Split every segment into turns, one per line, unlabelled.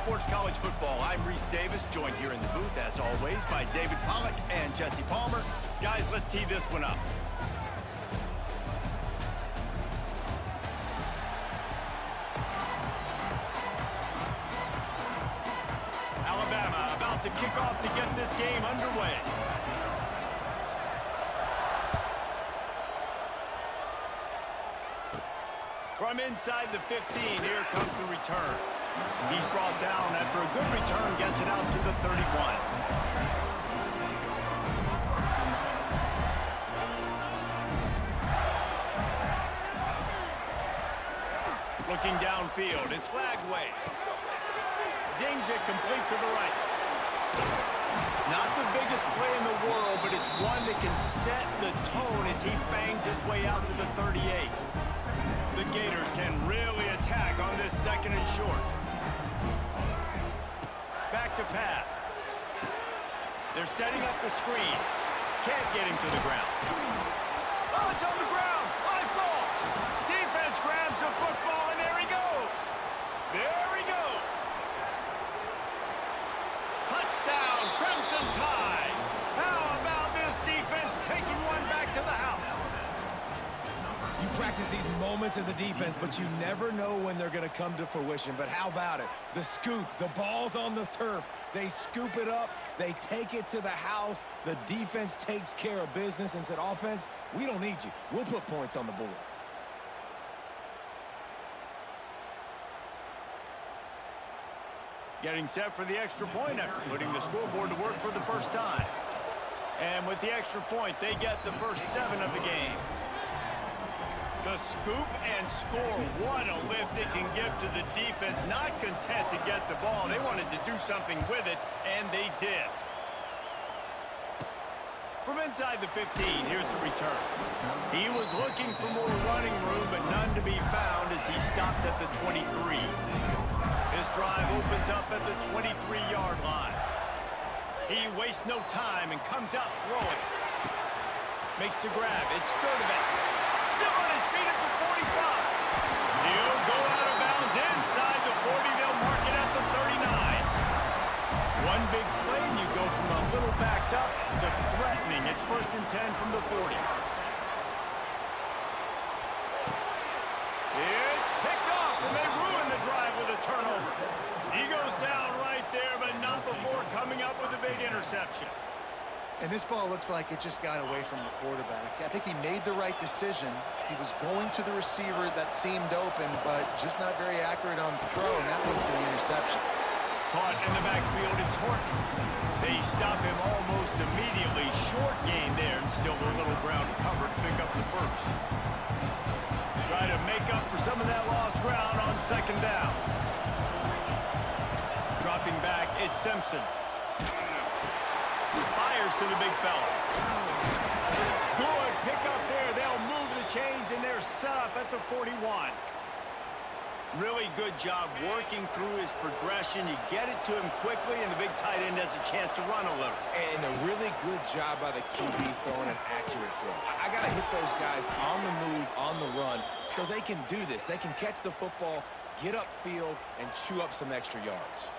Sports College Football. I'm Reese Davis, joined here in the booth, as always, by David Pollack and Jesse Palmer. Guys, let's tee this one up. Alabama about to kick off to get this game underway. From inside the 15, here comes the return. He's brought down after a good return, gets it out to the 31. Looking downfield, it's flagged away. Zings it complete to the right. Not the biggest play in the world, but it's one that can set the tone as he bangs his way out to the 38. The Gators can really attack on this second and short. Back to pass. They're setting up the screen. Can't get him to the ground. Oh, it's on the ground. Live ball. Defense grabs the football, and there he goes. There he goes. Touchdown, Crimson Tide. How about this defense taking one back to the house?
You practice these moments as a defense, but you never know when they're going to come to fruition. But how about it? The scoop, the ball's on the turf. They scoop it up. They take it to the house. The defense takes care of business and said, offense, we don't need you. We'll put points on the board.
Getting set for the extra point after putting the scoreboard to work for the first time. And with the extra point, they get the first 7 of the game. The scoop and score. What a lift it can give to the defense. Not content to get the ball. They wanted to do something with it, and they did. From inside the 15, here's the return. He was looking for more running room, but none to be found as he stopped at the 23. His drive opens up at the 23-yard line. He wastes no time and comes out throwing. Makes the grab. It's Sturdivant. Still on his feet at the 45. He'll go out of bounds inside the 40. They'll mark it at the 39. One big play, and you go from a little backed up to threatening. It's 1st and 10 from the 40. It's picked off, and they ruin the drive with a turnover. He goes down right there, but not before coming up with a big interception.
And this ball looks like it just got away from the quarterback. I think he made the right decision. He was going to the receiver that seemed open, but just not very accurate on the throw, and that leads to the interception.
Caught in the backfield, it's Horton. They stop him almost immediately. Short gain there, and still a little ground to cover to pick up the first. Try to make up for some of that lost ground on 2nd down. Dropping back, it's Simpson. Fires to the big fella. Good pick up there. They'll move the chains, and they're set up at the 41. Really good job working through his progression. You get it to him quickly, and the big tight end has a chance to run a little.
And a really good job by the QB throwing an accurate throw. I got to hit those guys on the move, on the run, so they can do this. They can catch the football, get upfield, and chew up some extra yards.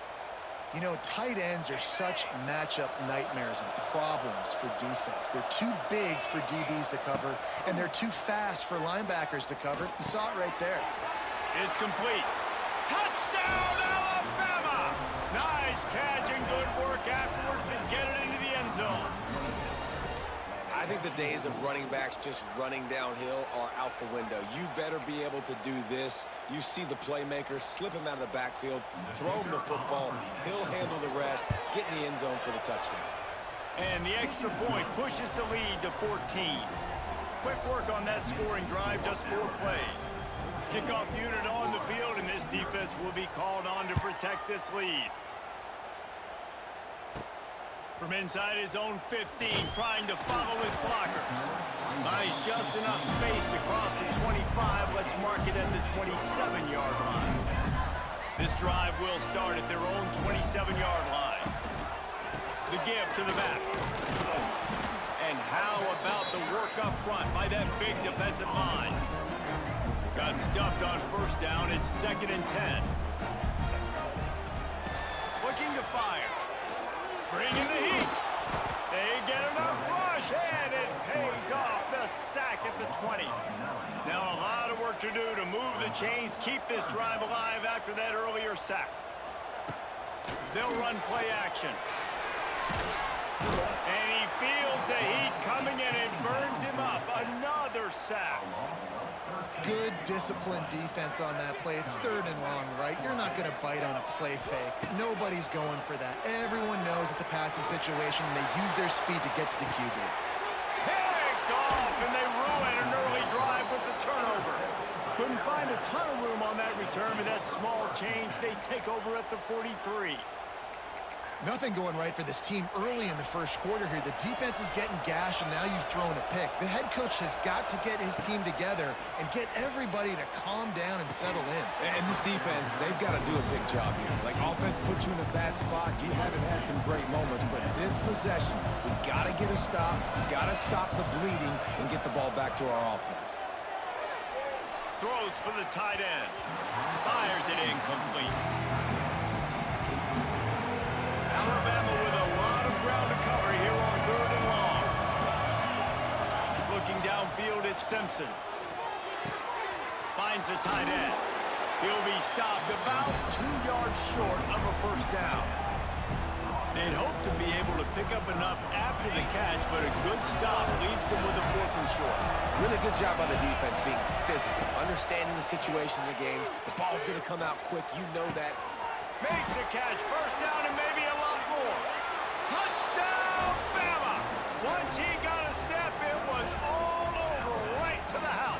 You know, tight ends are such matchup nightmares and problems for defense. They're too big for DBs to cover, and they're too fast for linebackers to cover. You saw it right there.
It's complete. Touchdown, Alabama! Nice catch and good work afterwards to get it into the end zone.
I think the days of running backs just running downhill are out the window. You better be able to do this. You see the playmaker, slip him out of the backfield, throw him the football, he'll handle the rest, get in the end zone for the touchdown.
And the extra point pushes the lead to 14. Quick work on that scoring drive, just 4 plays. Kickoff unit on the field, and this defense will be called on to protect this lead. From inside his own 15, trying to follow his blockers. Buys just enough space to cross the 25. Let's mark it at the 27-yard line. This drive will start at their own 27-yard line. The give to the back. And how about the work up front by that big defensive line? Got stuffed on 1st down. It's 2nd and 10. looking to fire. Bringing the heat. They get enough rush, and it pays off the sack at the 20. Now a lot of work to do to move the chains, keep this drive alive after that earlier sack. They'll run play action. And he feels the heat coming, and it burns him up. Another sack.
Good disciplined defense on that play. It's 3rd and long, right? You're not going to bite on a play fake. Nobody's going for that. Everyone knows it's a passing situation, and they use their speed to get to the QB.
Picked off, and they ruin an early drive with the turnover. Couldn't find a ton of room on that return, but that small change, they take over at the 43.
Nothing going right for this team early in the first quarter here. The defense is getting gashed, and now you've thrown a pick. The head coach has got to get his team together and get everybody to calm down and settle in.
And this defense, they've got to do a big job here. Like, offense put you in a bad spot. You haven't had some great moments, but this possession, we got to get a stop. We got to stop the bleeding and get the ball back to our offense.
Throws for the tight end. Fires it incomplete. Alabama with a lot of ground to cover here on 3rd and long. Looking downfield, it's Simpson. Finds the tight end. He'll be stopped about 2 yards short of a first down. They'd hope to be able to pick up enough after the catch, but a good stop leaves them with a 4th and short.
Really good job by the defense being physical, understanding the situation in the game. The ball's going to come out quick. You know that.
Makes a catch, first down, and maybe a lot more. Touchdown, Bama! Once he got a step, it was all over, right to the house.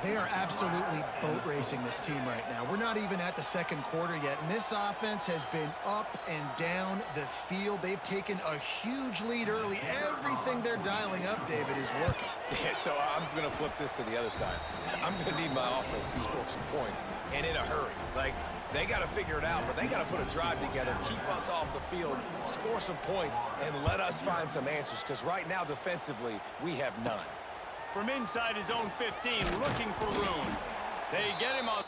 They are absolutely boat racing this team right now. We're not even at the second quarter yet, and this offense has been up and down the field. They've taken a huge lead early. Everything they're dialing up, David, is working.
Yeah, so I'm going to flip this to the other side. I'm going to need my offense to score some points, and in a hurry. Like, they got to figure it out, but they got to put a drive together, keep us off the field, score some points, and let us find some answers, because right now, defensively, we have none.
From inside his own 15, looking for room. They get him on.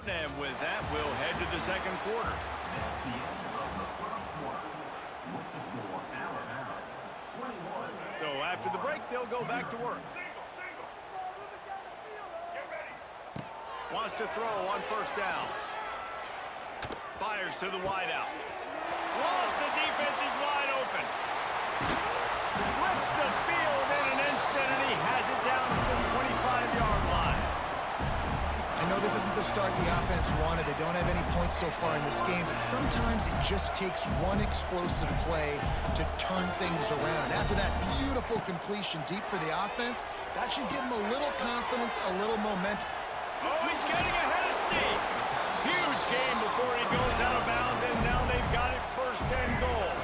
And with that, we'll head to the second quarter. So after the break, they'll go back to work. Wants to throw on first down. Fires to the wideout. Lost, the defense is wide open. Flips the field in an instant, and he has it down to the 25-yard line.
I know this isn't the start the offense wanted. They don't have any points so far in this game, but sometimes it just takes one explosive play to turn things around. And after that beautiful completion deep for the offense, that should give them a little confidence, a little momentum.
Oh, he's getting ahead of steam. Huge game before he goes out of bounds, and now they've got it 1st and goal.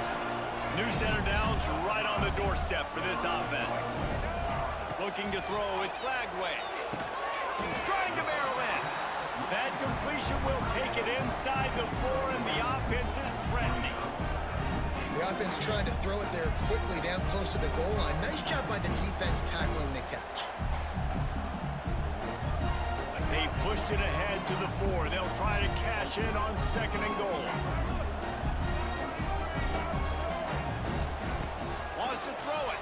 New center downs right on the doorstep for this offense. Looking to throw, it's Lagway. Trying to barrel in. That completion will take it inside the 4, and the offense is threatening.
The offense trying to throw it there quickly down close to the goal line. Nice job by the defense tackling the catch.
They've pushed it ahead to the 4. They'll try to cash in on 2nd and goal. Wants to throw it.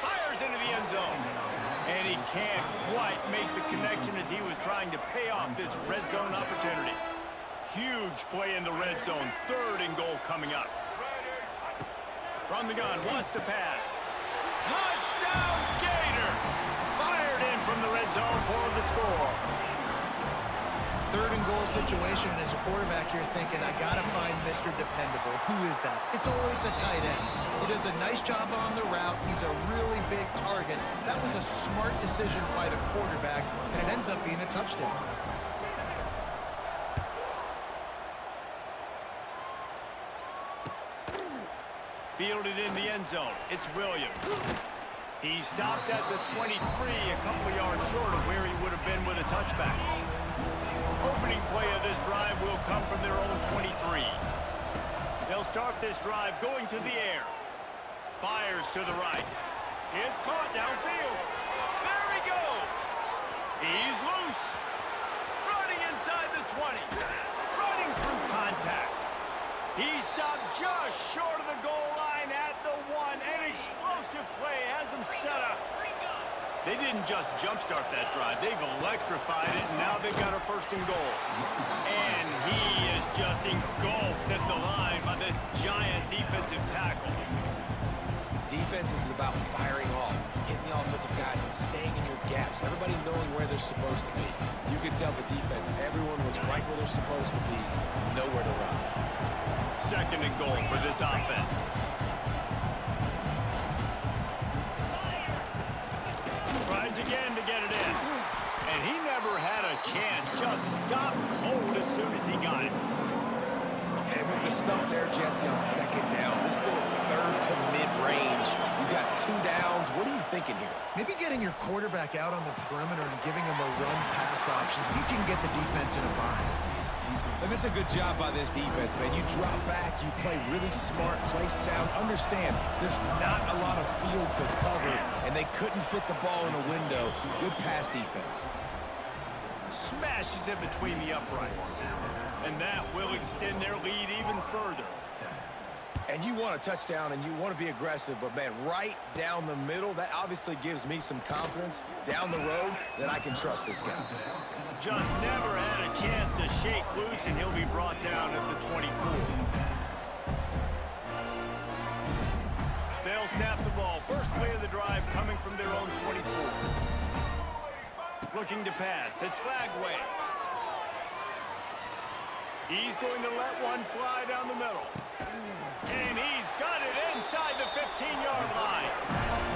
Fires into the end zone. And he can't quite make the connection as he was trying to pay off this red zone opportunity. Huge play in the red zone. 3rd and goal coming up. From the gun, wants to pass. Touchdown, Gator! Fired in from the red zone for the score.
3rd and goal situation, and as a quarterback, you're thinking, I got to find Mr. Dependable. Who is that? It's always the tight end. He does a nice job on the route. He's a really big target. That was a smart decision by the quarterback, and it ends up being a touchdown.
Fielded in the end zone. It's Williams. He stopped at the 23, a couple of yards short of where he would have been with a touchback. Opening play of this drive will come from their own 23. They'll start this drive going to the air. Fires to the right. It's caught downfield. There he goes. He's loose. Running inside the 20. Running through contact. He stopped just short of the goal line at the 1. An explosive play has him set up. They didn't just jumpstart that drive. They've electrified it, and now they've got a first and goal. And he is just engulfed at the line by this giant defensive tackle.
Defense is about firing off, hitting the offensive guys, and staying in your gaps. Everybody knowing where they're supposed to be. You could tell the defense, everyone was right where they're supposed to be, nowhere to run.
Second and goal for this offense. Tries again to get it in. And he never had a chance. Just stopped cold as soon as he got it.
And with the stuff there, Jesse, on second down, this little third to mid-range, you got 2 downs. What are you thinking here?
Maybe getting your quarterback out on the perimeter and giving him a run-pass option. See if you can get the defense in a bind.
Look, that's a good job by this defense, man. You drop back, you play really smart, play sound. Understand, there's not a lot of field to cover, and they couldn't fit the ball in a window. Good pass defense.
Smashes it between the uprights. And that will extend their lead even further.
And you want a touchdown, and you want to be aggressive, but, man, right down the middle, that obviously gives me some confidence down the road that I can trust this guy.
Just never had a chance to shake loose, and he'll be brought down at the 24. They'll snap the ball. First play of the drive coming from their own 24. Looking to pass. It's Lagway. He's going to let one fly down the middle. And he's got it inside the 15-yard line.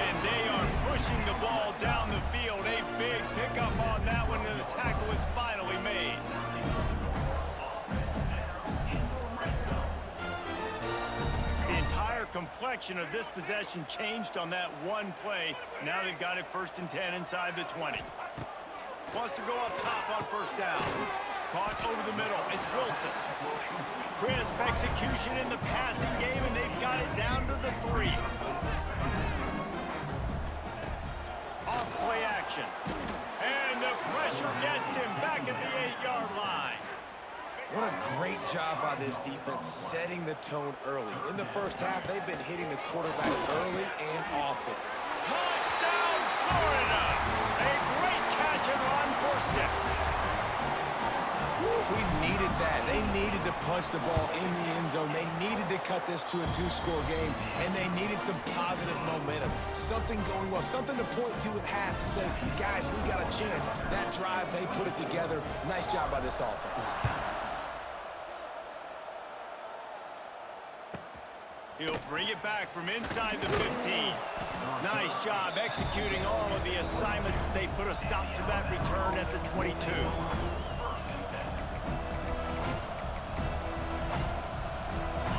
And they are pushing the ball down the field. A big pickup on that one, and the tackle is finally made. The entire complexion of this possession changed on that one play. Now they've got it 1st and 10 inside the 20. Wants to go up top on first down. Caught over the middle. It's Wilson. Crisp execution in the passing game, and they've got it down to the 3. Off play action. And the pressure gets him back at the 8-yard line.
What a great job by this defense setting the tone early. In the first half, they've been hitting the quarterback early and often.
Touchdown, Florida! A great catch and run for 6.
We needed that. They needed to punch the ball in the end zone. They needed to cut this to a 2-score game, and they needed some positive momentum. Something going well, something to point to at half to say, guys, we got a chance. That drive, they put it together. Nice job by this offense.
He'll bring it back from inside the 15. Nice job executing all of the assignments as they put a stop to that return at the 22.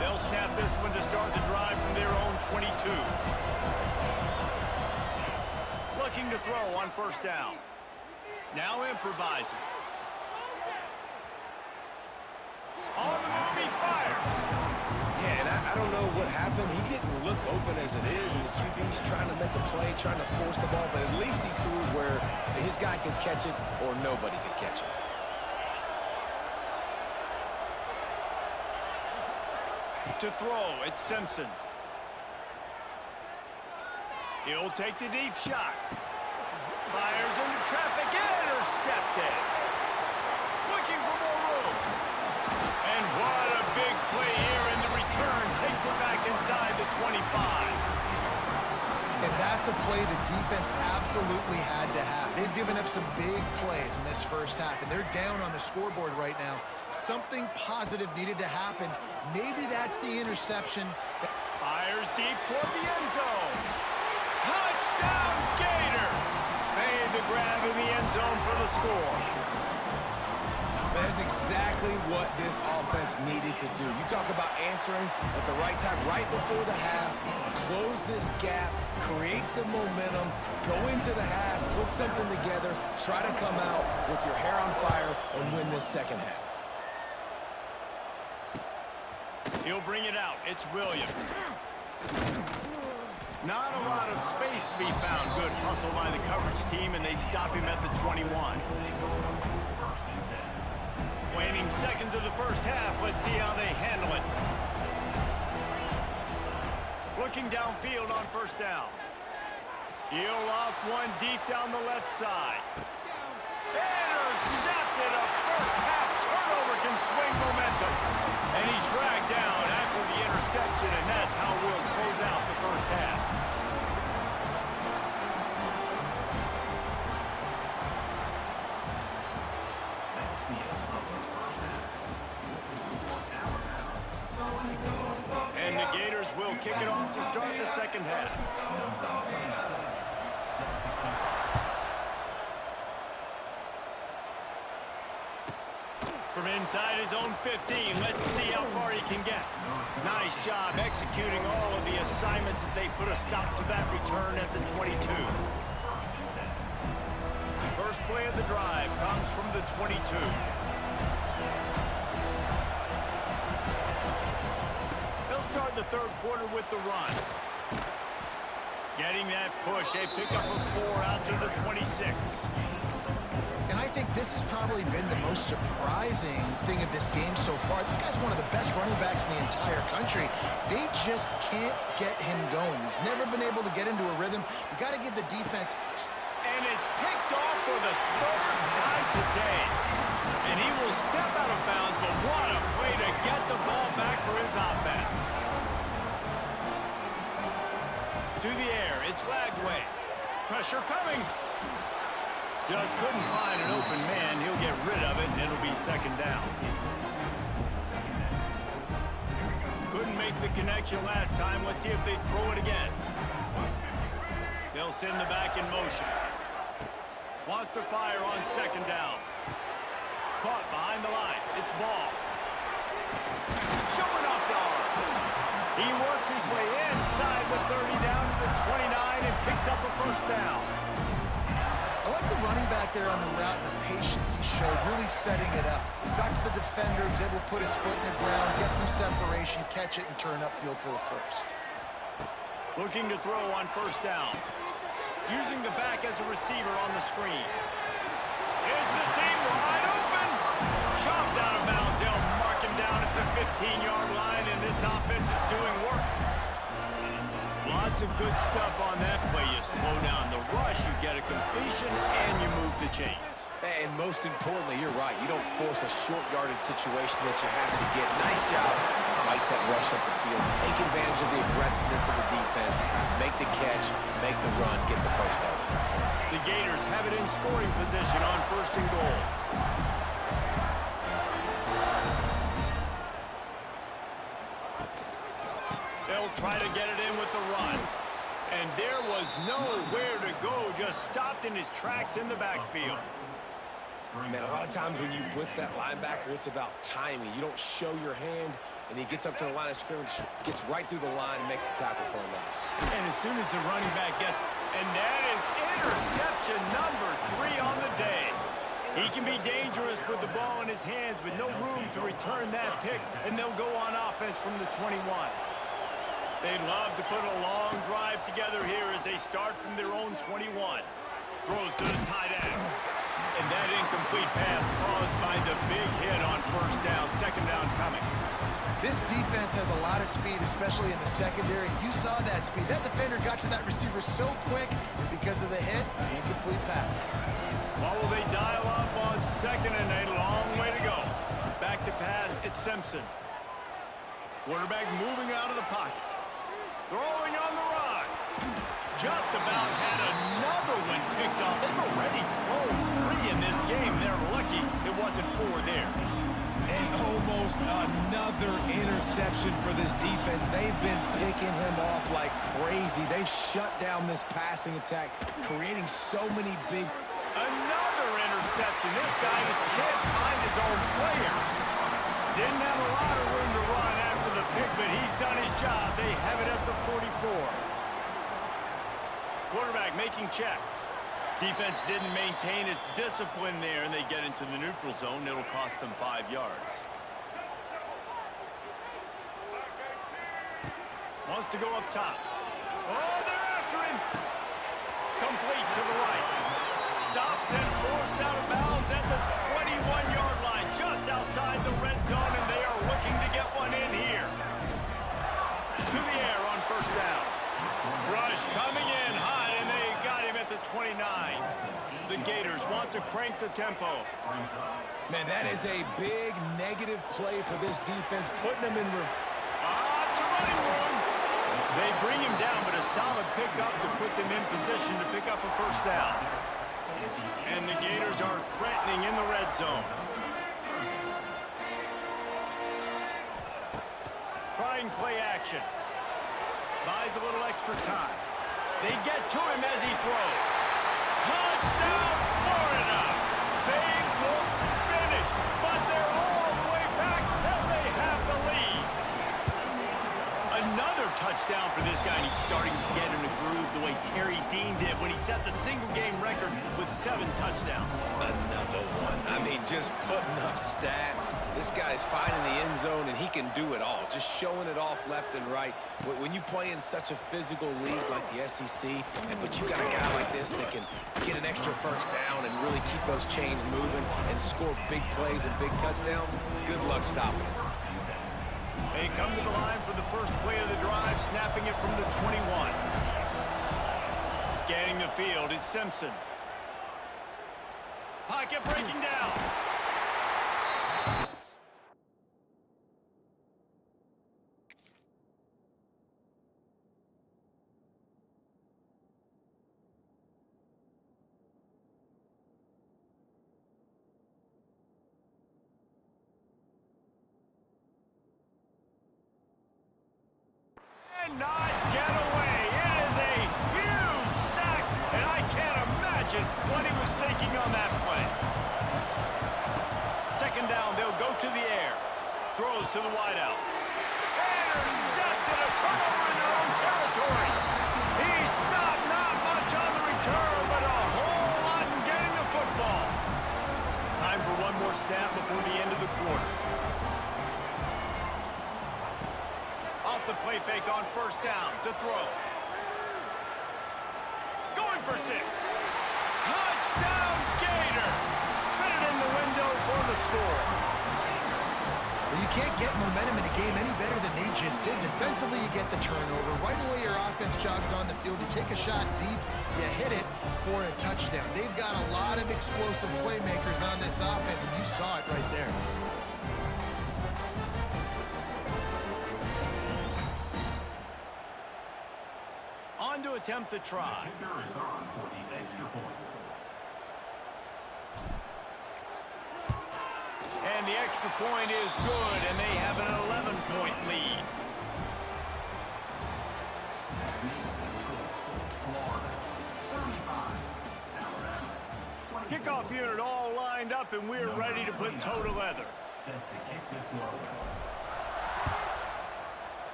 They'll snap this one to start the drive from their own 22. Looking to throw on first down. Now improvising. On the move, he fires.
Yeah, and I don't know what happened. He didn't look open as it is, and the QB's trying to make a play, trying to force the ball, but at least he threw where his guy could catch it or nobody could catch it.
To throw, it's Simpson. He'll take the deep shot. Fires into traffic, intercepted. Looking for more room. And what a big play here in the return. Takes it back inside the 25.
And that's a play the defense absolutely had to have. They've given up some big plays in this first half, and they're down on the scoreboard right now. Something positive needed to happen. Maybe that's the interception.
Fires deep toward the end zone. Touchdown, Gators! Made the grab in the end zone for the score.
That's exactly what this offense needed to do. You talk about answering at the right time, right before the half, close this gap, create some momentum, go into the half, put something together, try to come out with your hair on fire and win this second half.
He'll bring it out. It's Williams. Not a lot of space to be found. Good hustle by the coverage team, and they stop him at the 21. Waning seconds of the first half. Let's see how they handle it. Looking downfield on first down. He'll off one deep down the left side. Intercepted. A first half turnover can swing momentum. And he's dragged down after the interception, and that's how we'll close out the first half. And the Gators will kick it off to start the second half. From inside his own 15, let's see how far he can get. Nice job executing all of the assignments as they put a stop to that return at the 22. First play of the drive comes from the 22. They'll start the third quarter with the run. Getting that push, a pickup of 4 out to the 26.
And I think this has probably been the most surprising thing of this game so far. This guy's one of the best running backs in the entire country. They just can't get him going. He's never been able to get into a rhythm. You got to give the defense...
And it's picked off for the third time today. And he will step out of bounds, but what a play to get the ball back for his offense. To the air, it's Lagway. Pressure coming. Just couldn't find an open man. He'll get rid of it, and it'll be second down. Couldn't make the connection last time. Let's see if they throw it again. They'll send the back in motion. Wants to fire on second down. Caught behind the line. It's Ball. Showing off the arm. He works his way inside the 30 down to the 29 and picks up a first down.
I like the running back there on the route and the patience he showed, really setting it up. Got to the defender, was able to put his foot in the ground, get some separation, catch it, and turn upfield for the first.
Looking to throw on first down. Using the back as a receiver on the screen. It's a seam wide open. Chopped out of bounds. They'll mark him down at the 15-yard line, and this offense is doing work. Lots of good stuff on that play. You slow down the rush, you get a completion, and you move the chains.
And most importantly, you're right. You don't force a short yardage situation that you have to get. Nice job. Fight that rush up the field. Take advantage of the aggressiveness of the defense. Make the catch, make the run, get the first down.
The Gators have it in scoring position on first and goal. They'll try to get it in with the run. And there was nowhere to go, just stopped in his tracks in the backfield.
Man, a lot of times when you blitz that linebacker, it's about timing. You don't show your hand, and he gets up to the line of scrimmage, gets right through the line, and makes the tackle for a loss.
And as soon as the running back gets, and that is interception number 3 on the day. He can be dangerous with the ball in his hands, with no room to return that pick, and they'll go on offense from the 21. They'd love to put a long drive together here as they start from their own 21. Throws to the tight end. And that incomplete pass caused by the big hit on first down. Second down coming.
This defense has a lot of speed, especially in the secondary. You saw that speed. That defender got to that receiver so quick, and because of the hit, incomplete pass.
What will they dial up on second and a long way to go? Back to pass, it's Simpson. Quarterback moving out of the pocket. Throwing on the run. Just about had another one picked off. They've already thrown 3 in this game. They're lucky it wasn't 4 there.
And almost another interception for this defense. They've been picking him off like crazy. They've shut down this passing attack, creating so many big...
Another interception. This guy just can't find his own players. Didn't have a lot of room to run after the pick, but he's done his job. They have it at the 44. Quarterback making checks. Defense didn't maintain its discipline there, and they get into the neutral zone. It'll cost them 5 yards. Wants to go up top. Oh, there The Gators want to crank the tempo.
Man, that is a big negative play for this defense, putting them in reverse.
It's a running room. They bring him down, but a solid pickup to put them in position to pick up a first down. And the Gators are threatening in the red zone. Trying play action. Buys a little extra time. They get to him as he throws. Touchdown, Florida! They look finished, but they're all the way back, and they have the lead. Another touchdown for this guy, and he's starting to get in a groove the way Terry Dean did when he set the single-game record with 7 touchdowns.
Another one. I mean, just putting up stats. This guy's finding the end zone, and he can do it all. Just showing it off left and right. When you play in such a physical league like the SEC, but you got a guy like this that can get an extra first down and really keep those chains moving and score big plays and big touchdowns, good luck stopping it.
They come to the line for the first play of the drive, snapping it from the 21. Scanning the field, it's Simpson. Pocket breaking down. Not get away. It is a huge sack, and I can't imagine what he was thinking on that play. Second down, they'll go to the air. Throws to the wideout. Intercepted, a turnover in their own territory. He stopped, not much on the return, but a whole lot in getting the football. Time for one more snap before the end of the quarter. The play fake on first down to throw. Going for 6. Touchdown, Gator! Fit it in the window for the score.
Well, you can't get momentum in a game any better than they just did. Defensively, you get the turnover. Right away, your offense jogs on the field. You take a shot deep, you hit it for a touchdown. They've got a lot of explosive playmakers on this offense, and you saw it right there.
On to attempt the try. And the extra point is good, and they have an 11-point lead. Kickoff unit all lined up, and we're ready to put toe to leather.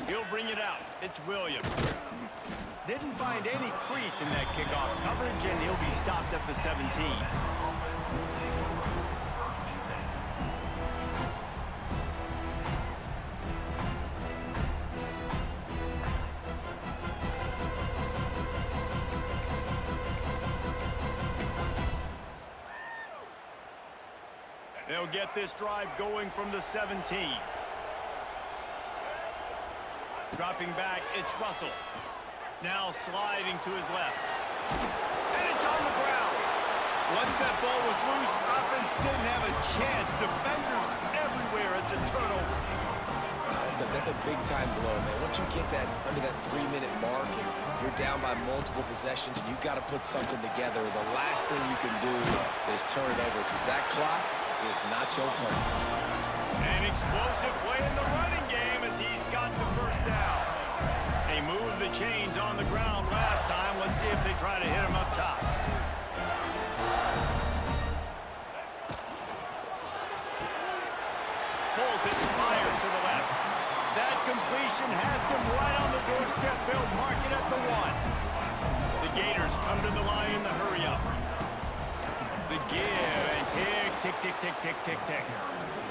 He'll bring it out. It's Williams. Didn't find any crease in that kickoff coverage, and he'll be stopped at the 17. They'll get this drive going from the 17. Dropping back, it's Russell. Now sliding to his left. And it's on the ground. Once that ball was loose, offense didn't have a chance. Defenders everywhere. It's a turnover.
That's a big-time blow, man. Once you get that under that 3-minute mark and you're down by multiple possessions and you've got to put something together, the last thing you can do is turn it over because that clock is not your friend.
An explosive play in the running game as he's got the first down. They moved the chains on the ground last time. Let's see if they try to hit him up top. Pulls it and fires to the left. That completion has them right on the doorstep. They'll mark it at the 1. The Gators come to the line in the hurry up. The give and tick, tick, tick, tick, tick, tick, tick.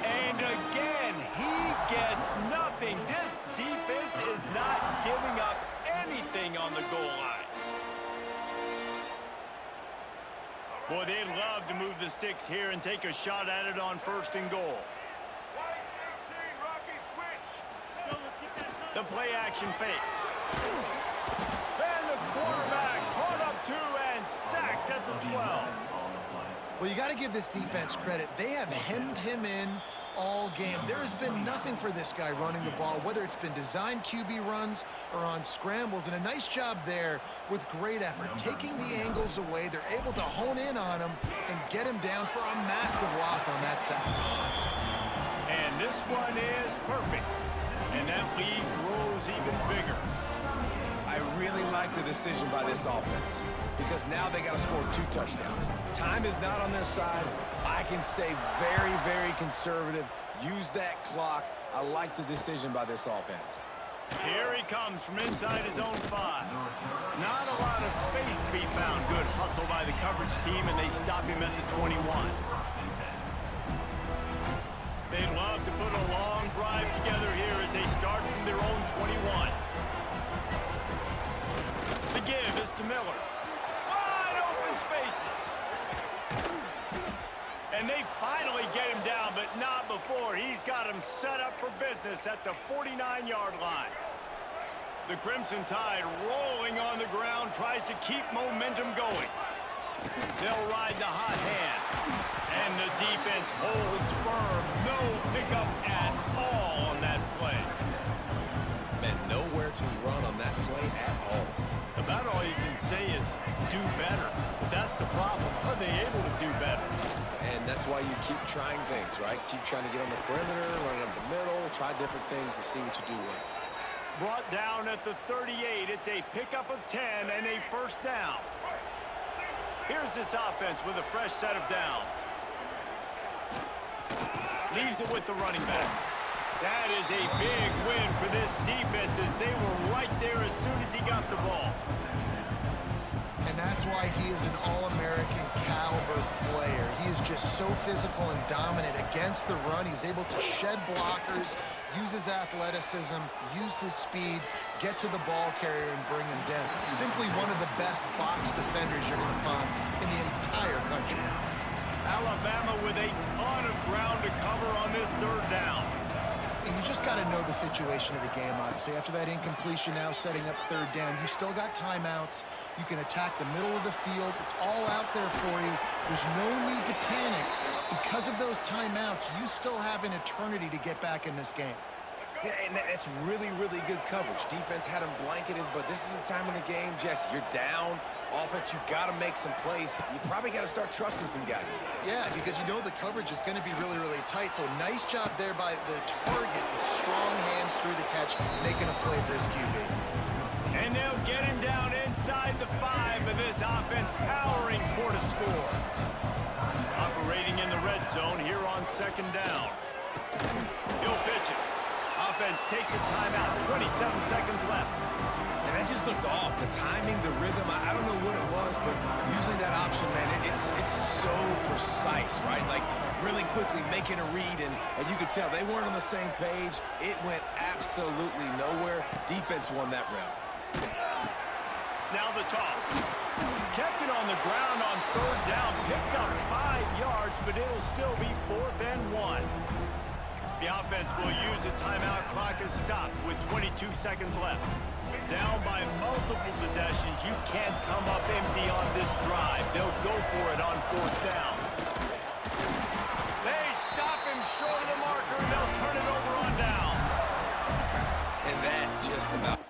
And again, he gets nothing. This defense is not giving up anything on the goal line. Boy, they'd love to move the sticks here and take a shot at it on 1st and goal. The play action fake. And the quarterback caught up to and sacked at the 12.
Well, you got to give this defense credit. They have hemmed him in all game. There has been nothing for this guy running the ball, whether it's been designed QB runs or on scrambles, and a nice job there with great effort. Taking the angles away, they're able to hone in on him and get him down for a massive loss on that sack.
And this one is perfect. And that lead grows even bigger.
I really like the decision by this offense because now they got to score 2 touchdowns. Time is not on their side. I can stay very, very conservative, use that clock. I like the decision by this offense.
Here he comes from inside his own 5. Not a lot of space to be found. Good hustle by the coverage team, and they stop him at the 21. They'd love to put a long drive together here as they start from their own 21. The give is to Miller. Wide open spaces. And they finally get him down, but not before. He's got him set up for business at the 49-yard line. The Crimson Tide rolling on the ground, tries to keep momentum going. They'll ride the hot hand. And the defense holds firm. No pickup at all on that play.
Man, nowhere to run on that play at all.
About all you can say is do better. But that's the problem. Are they able to do better?
And that's why you keep trying things, right? Keep trying to get on the perimeter, run up the middle, try different things to see what you do well.
Brought down at the 38. It's a pickup of 10 and a first down. Here's this offense with a fresh set of downs. Leaves it with the running back. That is a big win for this defense as they were right there as soon as he got the ball.
And that's why he is an All-American caliber player. He is just so physical and dominant against the run. He's able to shed blockers, use his athleticism, use his speed, get to the ball carrier and bring him down. Simply one of the best box defenders you're going to find in the entire country.
Alabama with a ton of ground to cover on this 3rd down.
And you just got to know the situation of the game, obviously. After that incompletion now setting up 3rd down, you still got timeouts. You can attack the middle of the field. It's all out there for you. There's no need to panic. Because of those timeouts, you still have an eternity to get back in this game.
Yeah, and that's really, really good coverage. Defense had him blanketed, but this is a time in the game, Jesse, you're down. Offense, you got to make some plays. You probably got to start trusting some guys.
Yeah, because you know the coverage is going to be really, really tight. So nice job there by the target with strong hands through the catch, making a play for his QB.
And they'll get him down inside the 5 of this offense, powering toward a score. Operating in the red zone here on 2nd down. He'll pitch it. Offense takes a timeout, 27 seconds left.
And that just looked off. The timing, the rhythm, I don't know what it was, but usually that option, man, it's so precise, right? Like really quickly making a read, and you could tell they weren't on the same page. It went absolutely nowhere. Defense won that round.
Now the toss. Kept it on the ground on 3rd down, picked up 5 yards, but it'll still be 4th and 1. The offense will use a timeout. Clock is stopped with 22 seconds left. Down by multiple possessions. You can't come up empty on this drive. They'll go for it on 4th down. They stop him short of the marker, and they'll turn it over on downs.
And that just about